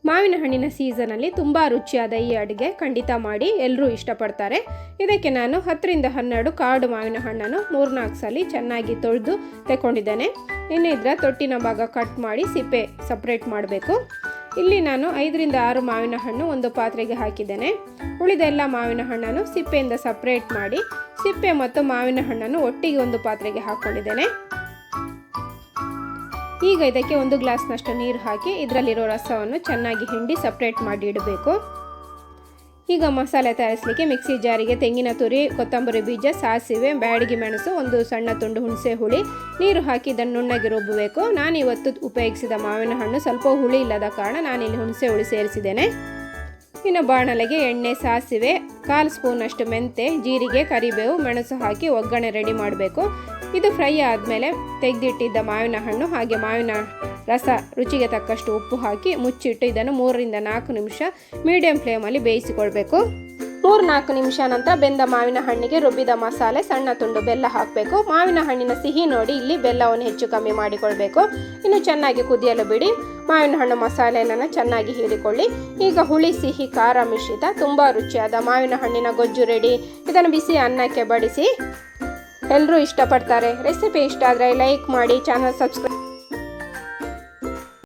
ಮಾವಿನ ಹಣ್ಣಿನ ಸೀಸನಲ್ಲಿ ತುಂಬ ರುಚಿಯಾದ ಈ ಅಡುಗೆ ಖಂಡಿತ ಮಾಡಿ, ಎಲ್ಲರೂ ಇಷ್ಟಪಡ್ತಾರೆ. ಇದಕ್ಕೆ ನಾನು 10 ರಿಂದ 12 ಕಾಡು ಮಾವಿನ ಹಣ್ಣನ್ನು 3-4 ಸಲ ಚೆನ್ನಾಗಿ ತೊಳೆದು ತೆಕ್ಕೊಂಡಿದ್ದೇನೆ. ಇನ್ನು ಇದರ ತೊಟ್ಟಿನ ಭಾಗ ಕಟ್ ಮಾಡಿ ಸಿಪ್ಪೆ ಸಪ್ರೇಟ್ ಮಾಡಬೇಕು. ಇಲ್ಲಿ ನಾನು 5 ರಿಂದ 6 ಮಾವಿನ ಹಣ್ಣು ಒಂದು ಪಾತ್ರೆಗೆ ಹಾಕಿದ್ದೇನೆ. ಉಳಿದ ಎಲ್ಲ ಮಾವಿನ ಹಣ್ಣನ್ನು ಸಿಪ್ಪೆಯಿಂದ ಸಪ್ರೇಟ್ ಮಾಡಿ ಸಿಪ್ಪೆ ಮತ್ತು ಮಾವಿನ ಹಣ್ಣನ್ನು ಒಟ್ಟಿಗೆ ಒಂದು ಪಾತ್ರೆಗೆ ಹಾಕ್ಕೊಂಡಿದ್ದೇನೆ. ಈಗ ಇದಕ್ಕೆ 1 ಗ್ಲಾಸ್ನಷ್ಟು ನೀರು ಹಾಕಿ ಇದರಲ್ಲಿರೋ ರಸವನ್ನು ಚೆನ್ನಾಗಿ ಹಿಂಡಿ ಸಪ್ರೇಟ್ ಮಾಡಿ ಇಡಬೇಕು. ಈಗ ಮಸಾಲೆ ತಯಾರಿಸಲಿಕ್ಕೆ ಮಿಕ್ಸಿ ಜಾರಿಗೆ ತೆಂಗಿನ ತುರಿ, ಕೊತ್ತಂಬರಿ ಬೀಜ, ಸಾಸಿವೆ, ಬ್ಯಾಡಗಿ ಮೆಣಸು, 1 ಸಣ್ಣ ತುಂಡು ಹುಣಸೆ ಹುಳಿ ನೀರು ಹಾಕಿ ಇದನ್ನು ನುಣ್ಣಗೆ ರುಬ್ಬಬೇಕು. ನಾನಿವತ್ತು ಉಪಯೋಗಿಸಿದ ಮಾವಿನ ಹಣ್ಣು ಸ್ವಲ್ಪ ಹುಳಿ ಇಲ್ಲದ ಕಾರಣ ನಾನಿಲ್ಲಿ ಹುಣಸೆ ಹುಳಿ ಸೇರಿಸಿದ್ದೇನೆ. ಇನ್ನು ಬಾಣಲೆಗೆ ಎಣ್ಣೆ, ಸಾಸಿವೆ, 1/4 ಸ್ಪೂನಷ್ಟು ಮೆಂತೆ, ಜೀರಿಗೆ, ಕರಿಬೇವು, ಮೆಣಸು ಹಾಕಿ ಒಗ್ಗರಣೆ ರೆಡಿ ಮಾಡಬೇಕು. ಇದು ಫ್ರೈ ಆದಮೇಲೆ ತೆಗೆದಿಟ್ಟಿದ್ದ ಮಾವಿನ ಹಣ್ಣು ಹಾಗೆ ಮಾವಿನ ರಸ, ರುಚಿಗೆ ತಕ್ಕಷ್ಟು ಉಪ್ಪು ಹಾಕಿ ಮುಚ್ಚಿಟ್ಟು ಇದನ್ನು 3 ರಿಂದ 4 ನಿಮಿಷ ಮೀಡಿಯಂ ಫ್ಲೇಮಲ್ಲಿ ಬೇಯಿಸಿಕೊಳ್ಬೇಕು. 3-4 ನಿಮಿಷ ನಂತರ ಬೆಂದ ಮಾವಿನ ಹಣ್ಣಿಗೆ ರುಬ್ಬಿದ ಮಸಾಲೆ, ಸಣ್ಣ ತುಂಡು ಬೆಲ್ಲ ಹಾಕಬೇಕು. ಮಾವಿನ ಹಣ್ಣಿನ ಸಿಹಿ ನೋಡಿ ಇಲ್ಲಿ ಬೆಲ್ಲವನ್ನು ಹೆಚ್ಚು ಕಮ್ಮಿ ಮಾಡಿಕೊಳ್ಬೇಕು. ಇನ್ನು ಚೆನ್ನಾಗಿ ಕುದಿಯಲು ಬಿಡಿ. ಮಾವಿನ ಹಣ್ಣು ಮಸಾಲೆಯನ್ನು ಚೆನ್ನಾಗಿ ಹೀರಿಕೊಳ್ಳಿ. ಈಗ ಹುಳಿ, ಸಿಹಿ, ಖಾರ ಮಿಶ್ರಿತ ತುಂಬ ರುಚಿಯಾದ ಮಾವಿನ ಹಣ್ಣಿನ ಗೊಜ್ಜು ರೆಡಿ. ಇದನ್ನು ಬಿಸಿ ಅನ್ನಕ್ಕೆ ಬಡಿಸಿ, ಎಲ್ಲರೂ ಇಷ್ಟಪಡ್ತಾರೆ. ರೆಸಿಪಿ ಇಷ್ಟ ಆದರೆ ಲೈಕ್ ಮಾಡಿ, ಚಾನಲ್ ಸಬ್ಸ್ಕ್ರೈಬ್